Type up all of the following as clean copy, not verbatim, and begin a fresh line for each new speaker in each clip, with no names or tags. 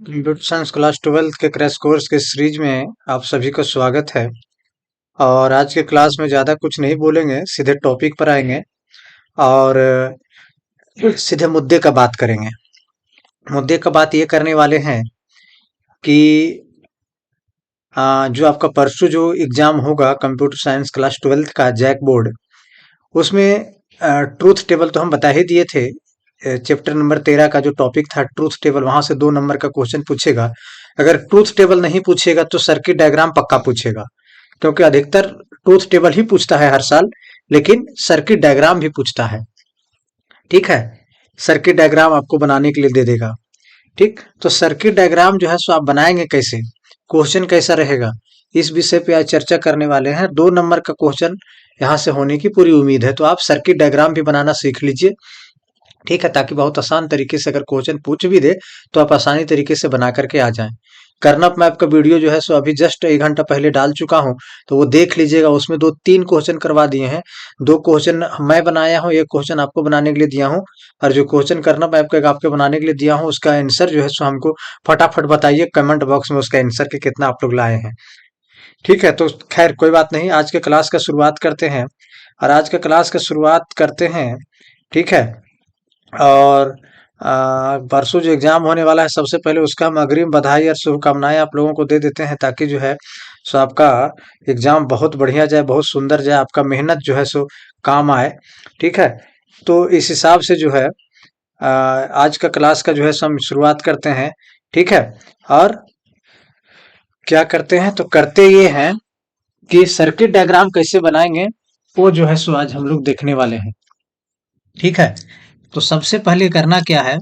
Computer science class 12 के crash course के series में आप सभी का स्वागत है। और आज के क्लास में ज़्यादा कुछ नहीं बोलेंगे, सीधे टॉपिक पर आएंगे और सीधे मुद्दे का बात करेंगे। मुद्दे का बात ये करने वाले हैं कि जो आपका परसों जो एग्जाम होगा कंप्यूटर साइंस क्लास 12 का जैक बोर्ड, उसमें ट्रूथ टेबल तो हम बता ही दिए थे। चैप्टर नंबर 13 का जो टॉपिक था ट्रूथ टेबल, वहां से 2 नंबर का क्वेश्चन पूछेगा। अगर ट्रूथ टेबल नहीं पूछेगा तो सर्किट डायग्राम पक्का पूछेगा, क्योंकि अधिकतर ट्रूथ टेबल ही पूछता है हर साल, लेकिन सर्किट डायग्राम भी पूछता है। ठीक है, सर्किट डायग्राम आपको बनाने के लिए दे देगा। ठीक, तो सर्किट डायग्राम जो है सो आप बनाएंगे कैसे, क्वेश्चन कैसा रहेगा, इस विषय पे आज चर्चा करने वाले हैं। 2 नंबर का क्वेश्चन यहाँ से होने की पूरी उम्मीद है, तो आप सर्किट डायग्राम भी बनाना सीख लीजिए। ठीक है, ताकि बहुत आसान तरीके से अगर क्वेश्चन पूछ भी दे तो आप आसानी तरीके से बना करके आ जाएं। कर्नअप मैप का वीडियो जो है सो अभी जस्ट 1 घंटा पहले डाल चुका हूं, तो वो देख लीजिएगा। उसमें 2-3 क्वेश्चन करवा दिए हैं। 2 क्वेश्चन मैं बनाया हूं, 1 क्वेश्चन आपको बनाने के लिए दिया हूं। और जो क्वेश्चन कर्नअप मैप का आपके बनाने के लिए दिया हूं, उसका आंसर जो है सो हमको फटाफट बताइए कमेंट बॉक्स में, उसका आंसर के कितना आप लोग लाए हैं। ठीक है, तो खैर कोई बात नहीं, आज के क्लास का शुरुआत करते हैं। और आज के क्लास का शुरुआत करते हैं, ठीक है। और परसों जो एग्जाम होने वाला है, सबसे पहले उसका हम अग्रिम बधाई और शुभकामनाएं आप लोगों को दे देते हैं, ताकि जो है सो आपका एग्जाम बहुत बढ़िया जाए, बहुत सुंदर जाए, आपका मेहनत जो है सो काम आए। ठीक है, तो इस हिसाब से जो है आज का क्लास का जो है सो हम शुरुआत करते हैं। ठीक है, और क्या करते हैं, तो करते ये हैं कि सर्किट डायग्राम कैसे बनाएंगे, वो जो है सो आज हम लोग देखने वाले हैं। ठीक है, तो सबसे पहले करना क्या है,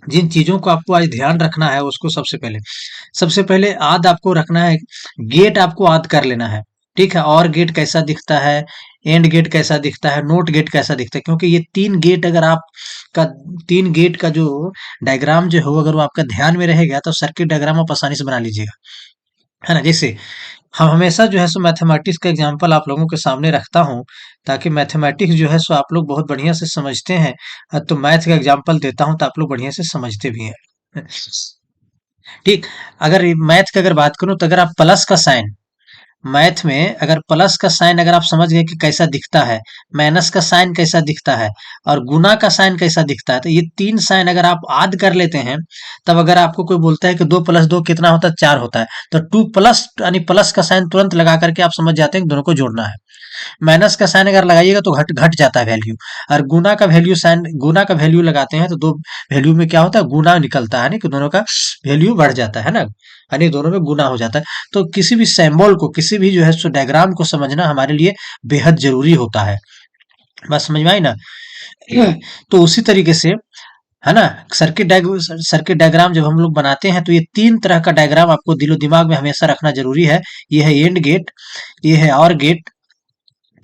जिन चीजों को आपको आज ध्यान रखना है उसको सबसे पहले आद आपको रखना है। गेट आपको आद कर लेना है। ठीक है, और गेट कैसा दिखता है, एंड गेट कैसा दिखता है, नोट गेट कैसा दिखता है, क्योंकि ये 3 गेट अगर आप का 3 गेट का जो डायग्राम जो हो, अगर वो आपका ध्यान में रहेगा तो सर्किट डायग्राम आप आसानी से बना लीजिएगा, है ना। जैसे हम हमेशा जो है सो मैथमेटिक्स का एग्जांपल आप लोगों के सामने रखता हूँ, ताकि मैथमेटिक्स जो है सो आप लोग बहुत बढ़िया से समझते हैं। तो मैथ का एग्जांपल देता हूँ तो आप लोग बढ़िया से समझते भी हैं। ठीक, अगर मैथ की अगर बात करूं, तो अगर आप प्लस का साइन, मैथ में अगर प्लस का साइन अगर आप समझ गए कि कैसा दिखता है, माइनस का साइन कैसा दिखता है, और गुना का साइन कैसा दिखता है, तो ये 3 साइन अगर आप आद कर लेते हैं, तब अगर आपको कोई बोलता है कि 2 + 2 कितना होता है, 4 होता है, तो 2+ यानी प्लस का साइन तुरंत लगा करके आप समझ जाते हैं कि दोनों को जोड़ना है। माइनस का साइन अगर लगाइएगा तो घट घट जाता है वैल्यू। और गुना का वैल्यू लगाते हैं तो दो वैल्यू में क्या होता है, गुना निकलता है, नहीं कि दोनों का वैल्यू बढ़ जाता है ना, यानी दोनों में गुना हो जाता है। तो किसी भी सिंबल को, किसी भी जो है सो डायग्राम को समझना हमारे लिए बेहद जरूरी होता है। बस समझ में आई ना। तो उसी तरीके से, है ना, सर्किट डायग्राम जब हम लोग बनाते हैं तो ये 3 तरह का डायग्राम आपको दिलो दिमाग में हमेशा रखना जरूरी है। ये है एंड गेट, ये है और गेट,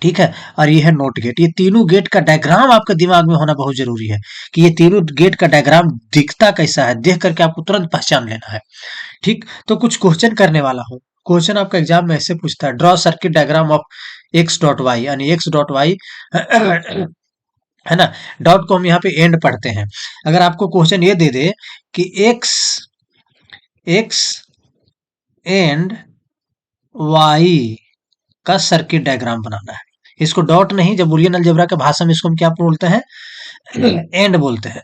ठीक है, और ये है नोट गेट। ये तीनों गेट का डायग्राम आपके दिमाग में होना बहुत जरूरी है, कि ये तीनों गेट का डायग्राम दिखता कैसा है, देख करके आपको तुरंत पहचान लेना है। ठीक, तो कुछ क्वेश्चन करने वाला हूँ। क्वेश्चन आपका एग्जाम में ऐसे पूछता है, draw circuit diagram of X dot Y, यानी एक्स डॉट वाई, है ना। डॉट को हम यहाँ पे एंड पढ़ते हैं। अगर आपको क्वेश्चन ये दे दे कि एक्स एक्स एंड वाई का सर्किट डायग्राम बनाना है, इसको डॉट नहीं, जब बुलियन अलजेब्रा के भाषा में इसको हम क्या बोलते हैं, एंड बोलते हैं।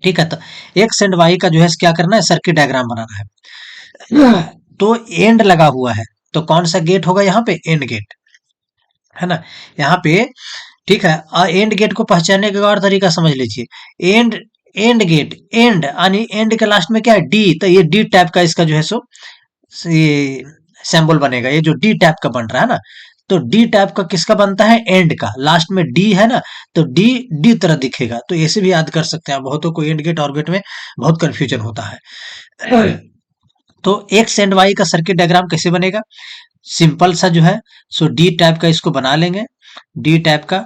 ठीक है, तो एक्स एंड वाई का जो है क्या करना है, सर्किट डायग्राम बनाना है। तो एंड लगा हुआ है, तो कौन सा गेट होगा यहाँ पे, एंड गेट, है ना, यहाँ पे। ठीक है, एंड गेट को पहचानने का और तरीका समझ लीजिए। एंड एंड गेट, एंड यानी एंड के लास्ट में क्या है, डी, तो ये डी टाइप का इसका जो है सो ये सिंबल बनेगा, ये जो डी टाइप का बन रहा है ना। तो डी टाइप का किसका बनता है, एंड का, लास्ट में डी है ना, तो डी डी तरह दिखेगा। तो ऐसे भी याद कर सकते हैं, बहुतों को एंड गेट और गेट में बहुत कंफ्यूजन होता है। तो एक्स एंड वाई का सर्किट डायग्राम कैसे बनेगा, सिंपल सा जो है सो डी टाइप का इसको बना लेंगे। डी टाइप का,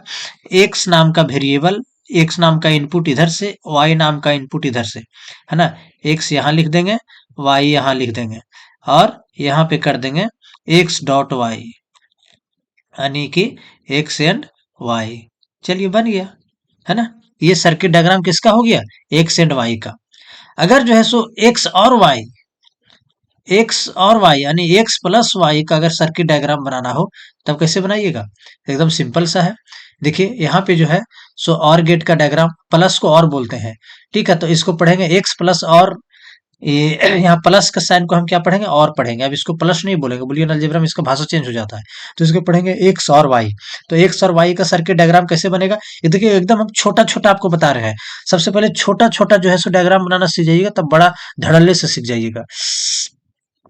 एक्स नाम का वेरिएबल, एक्स नाम का इनपुट इधर से, वाई नाम का इनपुट इधर से, है ना। एक्स यहाँ लिख देंगे, वाई यहाँ लिख देंगे, और यहाँ पे कर देंगे एक्स डॉट वाई, यानी कि एक्स एंड वाई। चलिए बन गया, है ना। ये सर्किट डायग्राम किसका हो गया, एक्स एंड वाई का। अगर जो है सो एक्स और वाई यानी एक्स प्लस वाई का अगर सर्किट डायग्राम बनाना हो तब कैसे बनाइएगा? एकदम सिंपल सा है। देखिए यहाँ पे जो है सो और गेट का डायग्राम, प्लस को और बोलते हैं, ठीक है। तो इसको पढ़ेंगे एक्स प्लस और, ये यहाँ प्लस का साइन को हम क्या पढ़ेंगे? और पढ़ेंगे। अब इसको प्लस नहीं बोलेंगे, बुलियन अलजेब्रा में इसका भाषा चेंज हो जाता है। तो इसको पढ़ेंगे एक्स और वाई। तो एक्स और वाई का सर्किट डायग्राम कैसे बनेगा? ये देखिए एकदम हम छोटा छोटा आपको बता रहे हैं। सबसे पहले छोटा छोटा जो है सो डायग्राम बनाना सीख जाइएगा, तब बड़ा धड़ल्ले से सीख जाइएगा।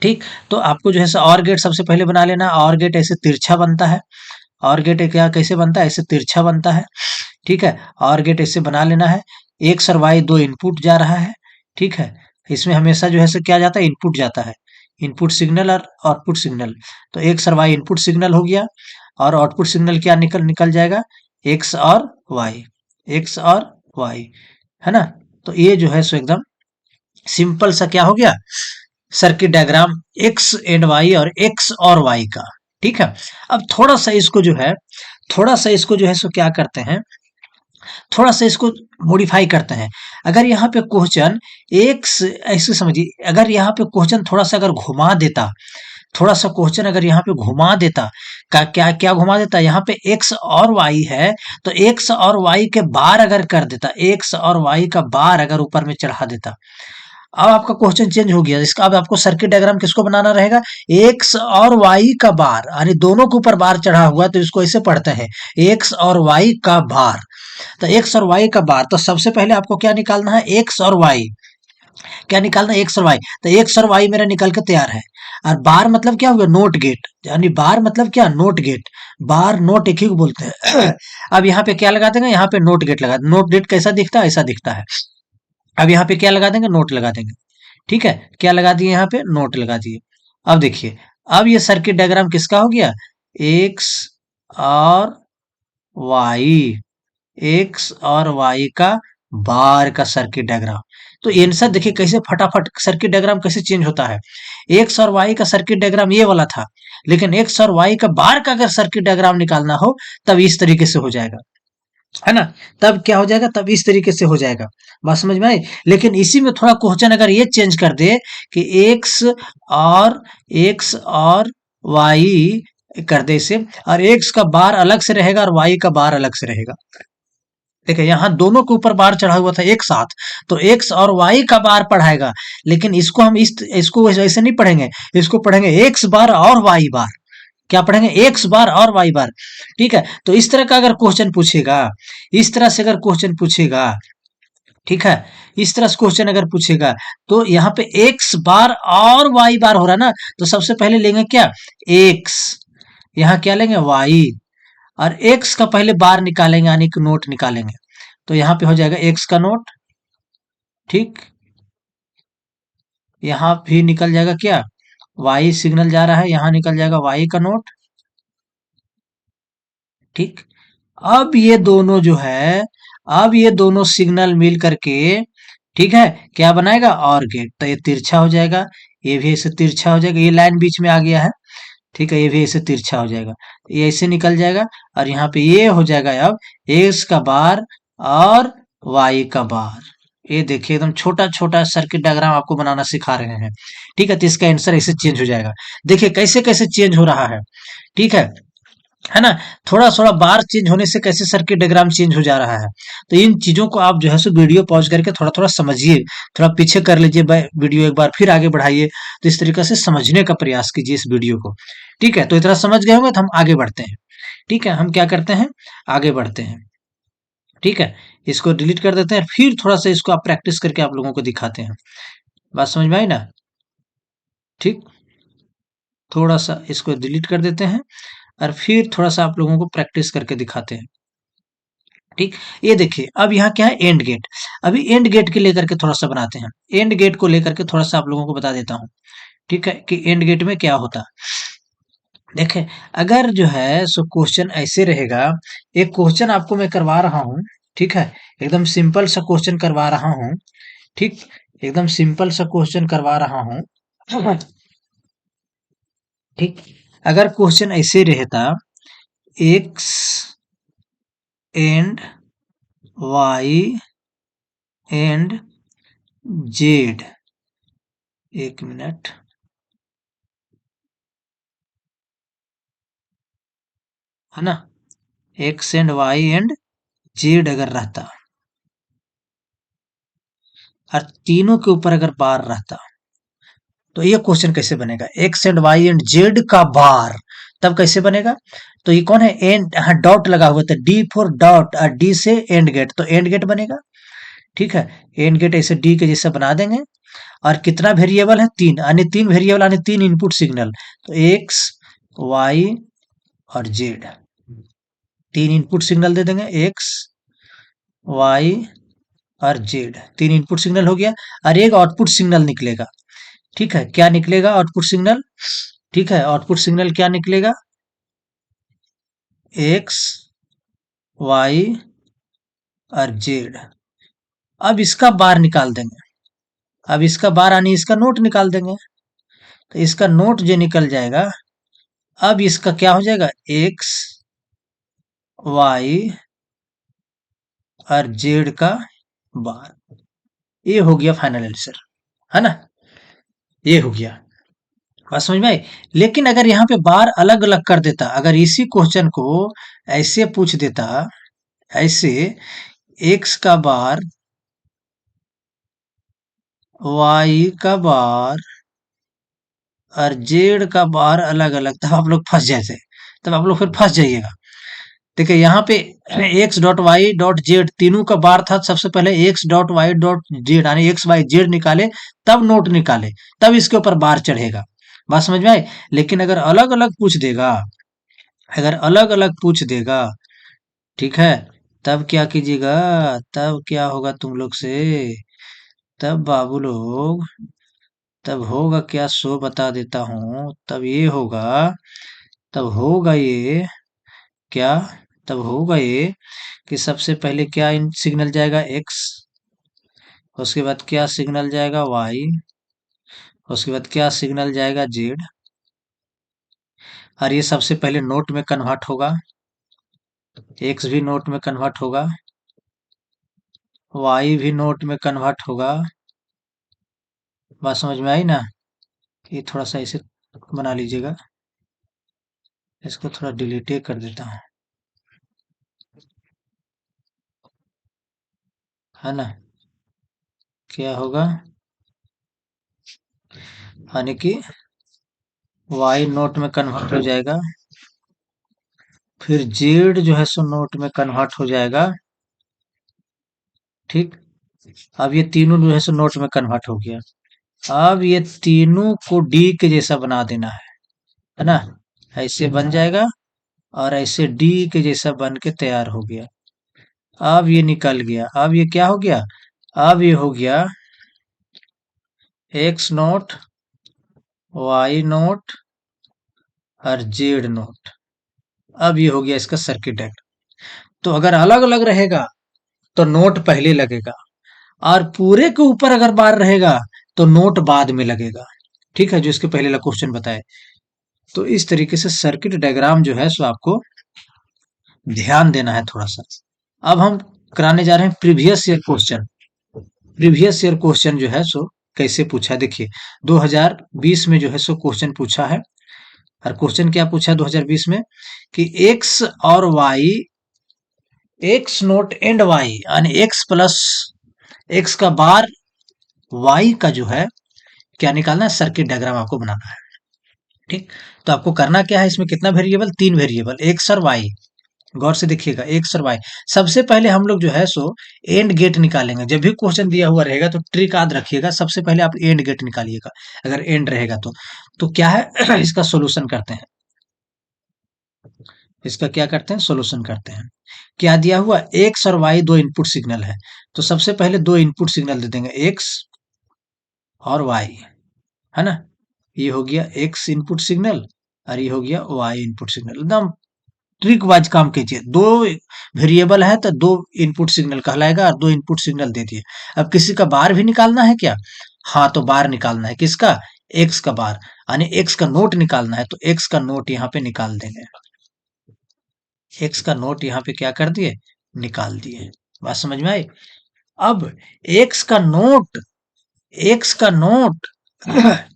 ठीक। तो आपको जो है सो और गेट सबसे पहले बना लेना। और गेट ऐसे तिरछा बनता है। और गेट क्या कैसे बनता है? ऐसे तिरछा बनता है, ठीक है। और गेट ऐसे बना लेना है। एक्स और वाई दो इनपुट जा रहा है, ठीक है। इसमें हमेशा जो है सो क्या जाता है? इनपुट जाता है। इनपुट सिग्नल और आउटपुट सिग्नल। तो एक्स और वाई इनपुट सिग्नल हो गया, और आउटपुट सिग्नल क्या निकल निकल जाएगा? एक्स और वाई, एक्स और वाई, है ना। तो ये जो है सो एकदम सिंपल सा क्या हो गया? Circuit diagram X and Y और एक्स और वाई का, ठीक है। अब थोड़ा सा इसको जो है सो क्या करते हैं, थोड़ा सा इसको मॉडिफाई करते हैं। अगर यहाँ पे क्वेश्चन एक्स, ऐसे समझिए, अगर यहाँ पे क्वेश्चन थोड़ा सा अगर घुमा देता, थोड़ा सा क्वेश्चन अगर यहाँ पे घुमा देता, का क्या क्या घुमा देता? यहाँ पे एक्स और वाई है, तो एक्स और वाई के बार अगर कर देता, एक्स और वाई का बार अगर ऊपर में चढ़ा देता, अब आपका क्वेश्चन चेंज हो गया। इसका अब आपको सर्किट डायग्राम किसको बनाना रहेगा? एक्स और वाई का बार, यानी दोनों के ऊपर बार चढ़ा हुआ है, तो इसको ऐसे पढ़ते हैं, एक्स और वाई का बार। तो एक्स और वाई का बार, तो सबसे पहले आपको क्या निकालना है? एक्स और वाई। क्या निकालना है? एक्स और वाई। तो एक्स और वाई मेरा निकल के तैयार है। और बार मतलब क्या होगा? नोट गेट, यानी बार मतलब क्या? Note gate. बार नोट एक ही को बोलते हैं। अब यहाँ पे क्या लगा देंगे? यहाँ पे नोट गेट लगा। नोट गेट कैसा दिखता है? ऐसा दिखता है। अब यहाँ पे क्या लगा देंगे? नोट लगा देंगे, ठीक है। क्या लगा दिए? यहाँ पे नोट लगा दिए। अब देखिए, अब ये सर्किट डायग्राम किसका हो गया? एक्स और वाई, एक्स और वाई का बार का सर्किट डायग्राम। तो आंसर देखिए कैसे फटाफट सर्किट डायग्राम कैसे चेंज होता है। एक्स और वाई का सर्किट डायग्राम ये वाला था, लेकिन एक्स और वाई का बार का अगर सर्किट डायग्राम निकालना हो तब इस तरीके से हो जाएगा, है ना। तब क्या हो जाएगा? तब इस तरीके से हो जाएगा। बात समझ में आई? लेकिन इसी में थोड़ा क्वेश्चन अगर ये चेंज कर दे कि और एक्स और वाई कर दे इसे, और एक्स का बार अलग से रहेगा और वाई का बार अलग से रहेगा। देखिए यहाँ दोनों के ऊपर बार चढ़ा हुआ था एक साथ, तो एक्स और वाई का बार पढ़ाएगा। लेकिन इसको हम इसको ऐसे नहीं पढ़ेंगे, इसको पढ़ेंगे एक्स बार और वाई बार। क्या पढ़ेंगे? एक्स बार और वाई बार, ठीक है। तो इस तरह का अगर क्वेश्चन पूछेगा, इस तरह से अगर क्वेश्चन पूछेगा, ठीक है, इस तरह से क्वेश्चन अगर पूछेगा, तो यहाँ पे एक्स बार और वाई बार हो रहा है ना, तो सबसे पहले लेंगे क्या? एक्स। यहाँ क्या लेंगे? वाई। और एक्स का पहले बार निकालेंगे, यानी कि नोट निकालेंगे। तो यहाँ पे हो जाएगा एक्स का नोट, ठीक। यहाँ भी निकल जाएगा क्या? वाई सिग्नल जा रहा है, यहाँ निकल जाएगा वाई का नोट, ठीक। अब ये दोनों जो है, अब ये दोनों सिग्नल मिल करके, ठीक है, क्या बनाएगा? और गेट। तो ये तिरछा हो जाएगा, ये भी ऐसे तिरछा हो जाएगा, ये लाइन बीच में आ गया है, ठीक है, ये भी ऐसे तिरछा हो जाएगा, ये ऐसे निकल जाएगा। और यहाँ पे ये हो जाएगा अब एक्स का बार और वाई का बार। ये देखिए एकदम छोटा छोटा सर्किट डायग्राम आपको बनाना सिखा रहे हैं, ठीक है। तो इसका आंसर ऐसे चेंज हो जाएगा। देखिए कैसे कैसे चेंज हो रहा है, ठीक है ना। थोड़ा थोड़ा बार चेंज होने से कैसे सर्किट डायग्राम चेंज हो जा रहा है। तो इन चीजों को आप जो है सो वीडियो पॉज करके थोड़ा थोड़ा समझिए, थोड़ा पीछे कर लीजिए वीडियो, एक बार फिर आगे बढ़ाइए। तो इस तरीके से समझने का प्रयास कीजिए इस वीडियो को, ठीक है। तो इतना समझ गए होंगे तो हम आगे बढ़ते हैं, ठीक है। हम क्या करते हैं? आगे बढ़ते हैं, ठीक है। इसको डिलीट कर देते हैं, फिर थोड़ा सा इसको आप प्रैक्टिस करके आप लोगों को दिखाते हैं। बात समझ में आई ना? ठीक। थोड़ा सा इसको डिलीट कर देते हैं और फिर थोड़ा सा आप लोगों को प्रैक्टिस करके दिखाते हैं, ठीक। ये देखिए अब यहाँ क्या है? And gate. अभी एंड गेट के लेकर के थोड़ा सा बनाते हैं। एंड गेट को लेकर के थोड़ा सा आप लोगों को बता देता हूँ, ठीक है, कि एंड गेट में क्या होता है। देखें, अगर जो है सो क्वेश्चन ऐसे रहेगा, एक क्वेश्चन आपको मैं करवा रहा हूँ, ठीक है, एकदम सिंपल सा क्वेश्चन करवा रहा हूँ, ठीक, एकदम सिंपल सा क्वेश्चन करवा रहा हूँ, ठीक। अगर क्वेश्चन ऐसे रहता, X and Y and Z, एक मिनट, है ना, X and Y and Z अगर रहता और तीनों के ऊपर अगर बार रहता, तो ये क्वेश्चन कैसे बनेगा? X and Y and Z का बार, तब कैसे बनेगा? तो ये कौन है? एंड, हाँ, डॉट लगा हुआ था, डी फॉर डॉट, और डी से एंड गेट, तो एंड गेट बनेगा। ठीक है, एंड गेट ऐसे डी के जैसे बना देंगे। और कितना वेरिएबल है? तीन, यानी तीन वेरिएबल यानी तीन इनपुट सिग्नल, तो एक्स, वाई और जेड, तीन इनपुट सिग्नल दे देंगे, एक्स, वाई और जेड, तीन इनपुट सिग्नल हो गया। और एक आउटपुट सिग्नल निकलेगा। ठीक है, क्या निकलेगा आउटपुट सिग्नल? ठीक है, आउटपुट सिग्नल क्या निकलेगा? एक्स, वाई और जेड। अब इसका बार निकाल देंगे। अब इसका बार यानी इसका नोट निकाल देंगे। तो इसका नोट जो निकल जाएगा, अब इसका क्या हो जाएगा? एक्स, वाई और जेड का बार। ये हो गया फाइनल आंसर, है ना, ये हो गया। बात समझ में आई? लेकिन अगर यहाँ पे बार अलग अलग कर देता, अगर इसी क्वेश्चन को ऐसे पूछ देता, ऐसे, एक्स का बार, वाई का बार और जेड का बार अलग अलग, तब आप लोग फंस जाते, तब आप लोग फिर फंस जाइएगा। देखिए यहाँ पे X dot Y dot Z तीनों का बार था, सबसे पहले X dot Y dot Z यानी एक्स वाई जेड निकाले, तब नोट निकाले, तब इसके ऊपर बार चढ़ेगा। बात समझ में आई? लेकिन अगर अलग अलग पूछ देगा, अगर अलग अलग पूछ देगा, ठीक है, तब क्या कीजिएगा? तब क्या होगा तुम लोग से? तब बाबू लोग, तब होगा क्या, सो बता देता हूँ। तब ये होगा, तब होगा ये क्या, तब होगा ये कि सबसे पहले क्या इन सिग्नल जाएगा? एक्स, उसके बाद क्या सिग्नल जाएगा? वाई, उसके बाद क्या सिग्नल जाएगा? जेड। और ये सबसे पहले नोट में कन्वर्ट होगा, एक्स भी नोट में कन्वर्ट होगा, वाई भी नोट में कन्वर्ट होगा। बात समझ में आई ना? ये थोड़ा सा इसे बना लीजिएगा, इसको थोड़ा डिलीट कर देता हूँ, है ना। क्या होगा, यानी कि वाई नोट में कन्वर्ट हो जाएगा, फिर जेड जो है सो नोट में कन्वर्ट हो जाएगा। ठीक, अब ये तीनों जो है सो नोट में कन्वर्ट हो गया। अब ये तीनों को डी के जैसा बना देना है ना, ऐसे बन जाएगा और ऐसे डी के जैसा बन के तैयार हो गया। अब ये निकल गया, अब ये क्या हो गया? अब ये हो गया एक्स नोट, वाई नोट और जेड नोट। अब ये हो गया इसका सर्किट डायग्राम। तो अगर अलग अलग रहेगा तो नोट पहले लगेगा, और पूरे के ऊपर अगर बार रहेगा तो नोट बाद में लगेगा। ठीक है, जो इसके पहले वाला क्वेश्चन बताए। तो इस तरीके से सर्किट डायग्राम जो है सो आपको ध्यान देना है थोड़ा सा। अब हम कराने जा रहे हैं previous year question. Previous year question जो है सो कैसे पूछा है, देखिए 2020 में जो है सो क्वेश्चन पूछा है। और क्वेश्चन क्या पूछा है 2020 में कि एक्स और Y, X not and Y यानी एक्स प्लस एक्स का बार, वाई का जो है क्या निकालना है? सर्किट डायग्राम आपको बनाना है। ठीक, तो आपको करना क्या है, इसमें कितना वेरिएबल? तीन वेरिएबल, एक्स और वाई। गौर से देखिएगा, एक्स और वाई। सबसे पहले हम लोग जो है सो एंड गेट निकालेंगे। जब भी क्वेश्चन दिया हुआ रहेगा तो ट्रिक याद रखिएगा, सबसे पहले आप एंड गेट निकालिएगा, अगर एंड रहेगा तो क्या है इसका सोल्यूशन करते हैं, इसका क्या करते हैं? सोल्यूशन करते हैं। क्या दिया हुआ? एक्स और वाई दो इनपुट सिग्नल है, तो सबसे पहले दो इनपुट सिग्नल दे देंगे, एक्स और वाई, है ना। ये हो गया एक्स इनपुट सिग्नल और ये हो गया वाई इनपुट सिग्नल। एकदम ट्रिक वाइज काम कीजिए। दो वेरिएबल है तो दो इनपुट सिग्नल कहलाएगा, और दो इनपुट सिग्नल दे दिए। अब किसी का बार भी निकालना है क्या? हाँ, तो बार निकालना है, किसका? एक्स का बार, यानी एक्स का नोट निकालना है, तो एक्स का नोट यहाँ पे निकाल देंगे। एक्स का नोट यहाँ पे क्या कर दिए? निकाल दिए। बात समझ में आई? अब एक्स का नोट
एक्स का नोट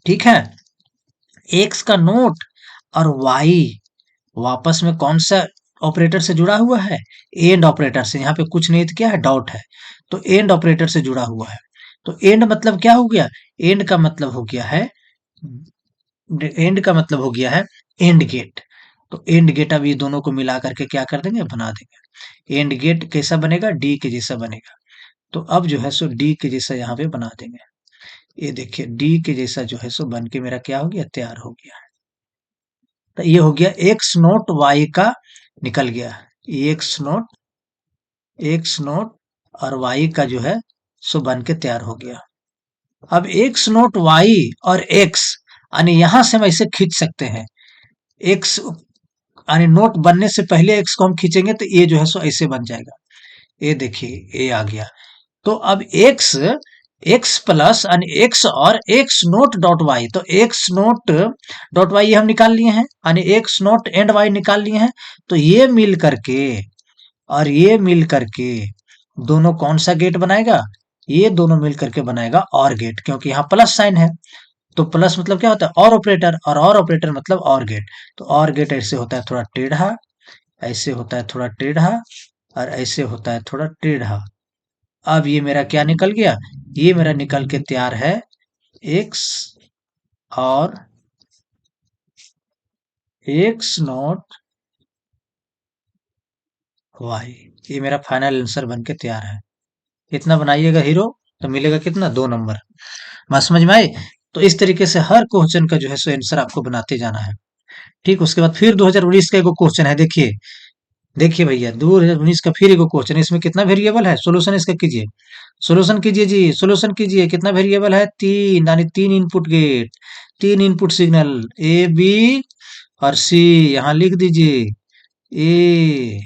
ठीक है, एक्स का नोट और वाई वापस में कौन सा ऑपरेटर से जुड़ा हुआ है? एंड ऑपरेटर से। यहाँ पे कुछ नहीं तो क्या है, डॉट है, तो एंड ऑपरेटर से जुड़ा हुआ है। तो एंड मतलब क्या हो गया? एंड का मतलब हो गया है, एंड का मतलब हो गया है एंड गेट। तो एंड गेट अब ये दोनों को मिला करके क्या कर देंगे, बना देंगे। एंड गेट कैसा बनेगा? डी के जैसा बनेगा। तो अब जो है सो डी के जैसा यहाँ पे बना देंगे। ये देखिए डी के जैसा जो है सो बन के मेरा क्या हो गया, तैयार हो गया। तो ये हो गया एक्स नोट वाई का निकल गया। एक्स नोट और वाई का जो है सो बन के तैयार हो गया। अब एक्स नोट वाई और एक्स यानी यहां से हम ऐसे खींच सकते हैं। एक्स यानी नोट बनने से पहले एक्स को हम खींचेंगे तो ये जो है सो ऐसे बन जाएगा। ये देखिए ये आ गया। तो अब एक्स एक्स प्लस यानी एक्स और एक्स नोट डॉट वाई, तो एक्स नोट डॉट वाई हम निकाल लिए हैं, यानी एक्स नोट एंड वाई निकाल लिए हैं। तो ये मिल करके और ये मिल करके दोनों कौन सा गेट बनाएगा? ये दोनों मिल करके बनाएगा और गेट, क्योंकि यहाँ प्लस साइन है। तो प्लस मतलब क्या होता है? और ऑपरेटर, और ऑपरेटर मतलब और गेट। तो और गेट ऐसे होता है थोड़ा टेढ़ा, ऐसे होता है थोड़ा टेढ़ा, और ऐसे होता है थोड़ा टेढ़ा। अब ये मेरा क्या निकल गया? ये मेरा निकल के तैयार है एक्स और एक्स नॉट वाई। ये मेरा फाइनल आंसर बन के तैयार है। इतना बनाइएगा हीरो, तो मिलेगा कितना? 2 नंबर। बात समझ में आई? तो इस तरीके से हर क्वेश्चन का जो है सो आंसर आपको बनाते जाना है। ठीक, उसके बाद फिर 2019 का एक क्वेश्चन है। देखिए देखिए भैया, 2019 का फिर एक क्वेश्चन है। इसमें कितना वेरिएबल है? सोल्यूशन इसका कीजिए, सोल्यूशन कीजिए जी, सोल्यूशन कीजिए। कितना वेरिएबल है? 3, यानी 3 input gate, 3 input signal A B और सी। यहाँ लिख दीजिए ए,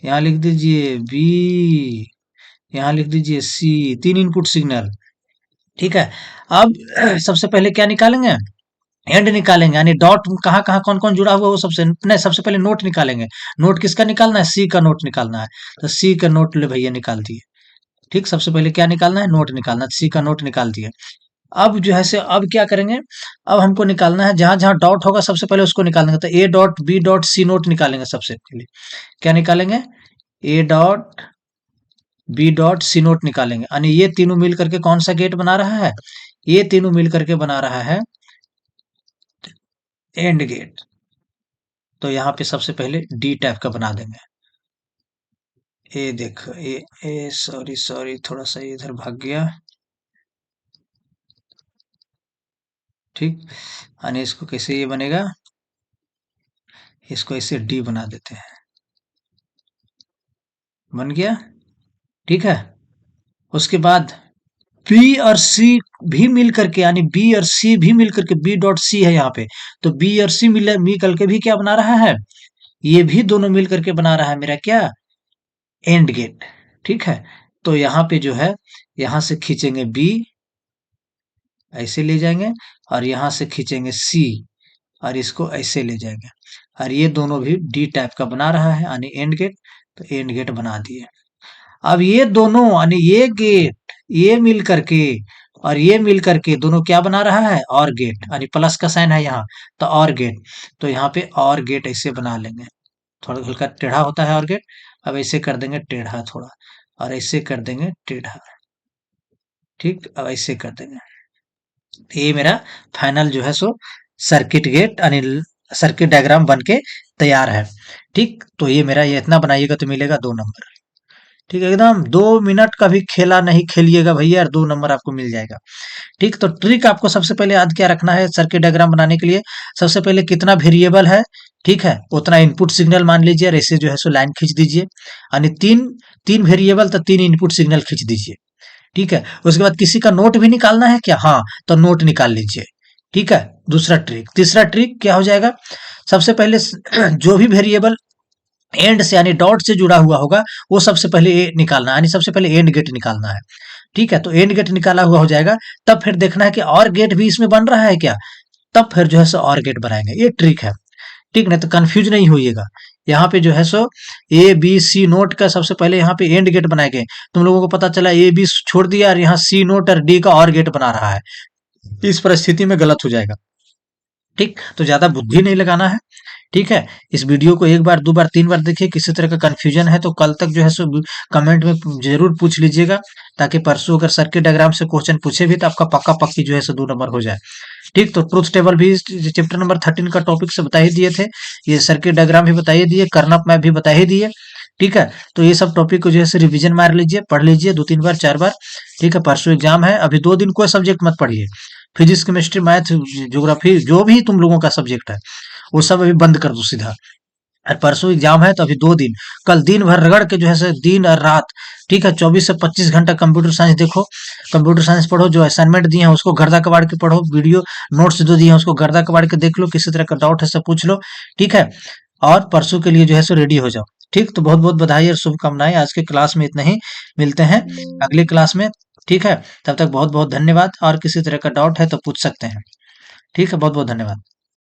यहाँ लिख दीजिए बी, यहाँ लिख दीजिए सी। 3 इनपुट सिग्नल, ठीक है। अब सबसे पहले क्या निकालेंगे? एंड निकालेंगे, यानी डॉट कहाँ कहाँ कौन कौन जुड़ा हुआ है वो सबसे नहीं, सबसे पहले नोट निकालेंगे। नोट किसका निकालना है? सी का नोट निकालना है। तो सी का नोट ले भैया निकाल दिए। ठीक, सबसे पहले क्या निकालना है? नोट निकालना है। सी का नोट निकाल दिए। अब जो है से अब क्या करेंगे? अब हमको निकालना है जहां जहां डॉट होगा सबसे पहले उसको निकालेंगे। तो A dot B dot C not निकालेंगे सबसे पहले। क्या निकालेंगे? A dot B dot C not निकालेंगे, यानी ये तीनों मिल करके कौन सा गेट बना रहा है? ये तीनों मिल करके बना रहा है एंड गेट। तो यहाँ पे सबसे पहले डी टाइप का बना देंगे। ये देखो ए सॉरी सॉरी, थोड़ा सा इधर भाग गया। ठीक, यानी इसको कैसे ये बनेगा? इसको ऐसे डी बना देते हैं। बन गया, ठीक है। उसके बाद बी और सी भी मिल करके, यानी बी और सी भी मिल करके, बी डॉट सी है यहाँ पे। तो बी और सी मिल करके भी क्या बना रहा है? ये भी दोनों मिल करके बना रहा है मेरा क्या? And gate. ठीक है। तो यहाँ पे जो है, यहाँ से खींचेंगे बी, ऐसे ले जाएंगे, और यहाँ से खींचेंगे सी, और इसको ऐसे ले जाएंगे। और ये दोनों भी डी टाइप का बना रहा है, यानी एंड गेट। तो एंड गेट बना दिए। अब ये दोनों यानी ये गेट, ये मिल करके और ये मिल करके दोनों क्या बना रहा है? और गेट, यानी प्लस का साइन है यहाँ, तो और गेट। तो यहाँ पे और गेट ऐसे बना लेंगे। थोड़ा हल्का टेढ़ा होता है और गेट। अब ऐसे कर देंगे टेढ़ा थोड़ा, और ऐसे कर देंगे टेढ़ा। ठीक, अब ऐसे कर देंगे। तो ये मेरा फाइनल जो है सो सर्किट गेट यानी सर्किट डायग्राम बन के तैयार है। ठीक, तो ये मेरा ये इतना बनाइएगा तो मिलेगा 2 नंबर। ठीक है, एकदम 2 मिनट का भी खेला नहीं खेलिएगा भैया, और 2 नंबर आपको मिल जाएगा। ठीक, तो ट्रिक आपको सबसे पहले याद क्या रखना है सर्किट डायग्राम बनाने के लिए? सबसे पहले कितना वेरिएबल है, ठीक है, उतना इनपुट सिग्नल मान लीजिए, और ऐसे जो है सो लाइन खींच दीजिए। यानी तीन तीन वेरिएबल तो 3 इनपुट सिग्नल खींच दीजिए। ठीक है, उसके बाद किसी का नोट भी निकालना है क्या? हाँ, तो नोट निकाल लीजिए। ठीक है, दूसरा ट्रिक। तीसरा ट्रिक क्या हो जाएगा? सबसे पहले जो भी वेरिएबल एंड से यानी डॉट से जुड़ा हुआ होगा वो सबसे पहले निकालना है, यानी सबसे पहले एंड गेट निकालना है। ठीक है, तो एंड गेट निकाला हुआ हो जाएगा। तब फिर देखना है कि और गेट भी इसमें बन रहा है क्या, तब फिर जो है सो और गेट बनाएंगे। ये ट्रिक है। ठीक, नहीं तो कंफ्यूज नहीं होइएगा। यहाँ पे जो है सो ए बी सी नोट का सबसे पहले यहाँ पे एंड गेट बनाए गए। तुम लोगों को पता चला ए बी छोड़ दिया और यहाँ सी नोट और डी का और गेट बना रहा है। इस परिस्थिति में गलत हो जाएगा। ठीक, तो ज्यादा बुद्धि नहीं लगाना है। ठीक है, इस वीडियो को एक बार, दो बार, तीन बार देखिए। किसी तरह का कंफ्यूजन है तो कल तक जो है सो कमेंट में जरूर पूछ लीजिएगा, ताकि परसों अगर सर्किट डायग्राम से क्वेश्चन पूछे भी तो आपका पक्का पक्की जो है सो 2 नंबर हो जाए। ठीक, तो ट्रूथ टेबल भी चैप्टर नंबर 13 का टॉपिक से बता ही दिए थे, ये सर्किट डायग्राम भी बता ही दिए, कर्नअप मैप भी बता ही दिए। ठीक है, तो ये सब टॉपिक को जो है से रिवीजन मार लीजिए, पढ़ लीजिए 2-3 बार, 4 बार। ठीक है, परसों एग्जाम है। अभी 2 दिन कोई सब्जेक्ट मत पढ़िए। फिजिक्स, केमिस्ट्री, मैथ, ज्योग्राफी, जो भी तुम लोगों का सब्जेक्ट है वो सब अभी बंद कर दो सीधा। और परसों एग्जाम है तो अभी 2 दिन, कल दिन भर रगड़ के जो है से दिन और रात, ठीक है, 24 से 25 घंटा कंप्यूटर साइंस देखो, कंप्यूटर साइंस पढ़ो। जो असाइनमेंट दिए हैं उसको गर्दा कबाड़ के पढ़ो, वीडियो नोट्स जो दिए हैं उसको गर्दा कबाड़ के देख लो, किसी तरह का डाउट है सब पूछ लो। ठीक है, और परसों के लिए जो है सो रेडी हो जाओ। ठीक, तो बहुत बहुत बधाई और शुभकामनाएं। आज के क्लास में इतना ही, मिलते हैं अगले क्लास में। ठीक है, तब तक बहुत बहुत धन्यवाद, और किसी तरह का डाउट है तो पूछ सकते हैं। ठीक है, बहुत बहुत धन्यवाद।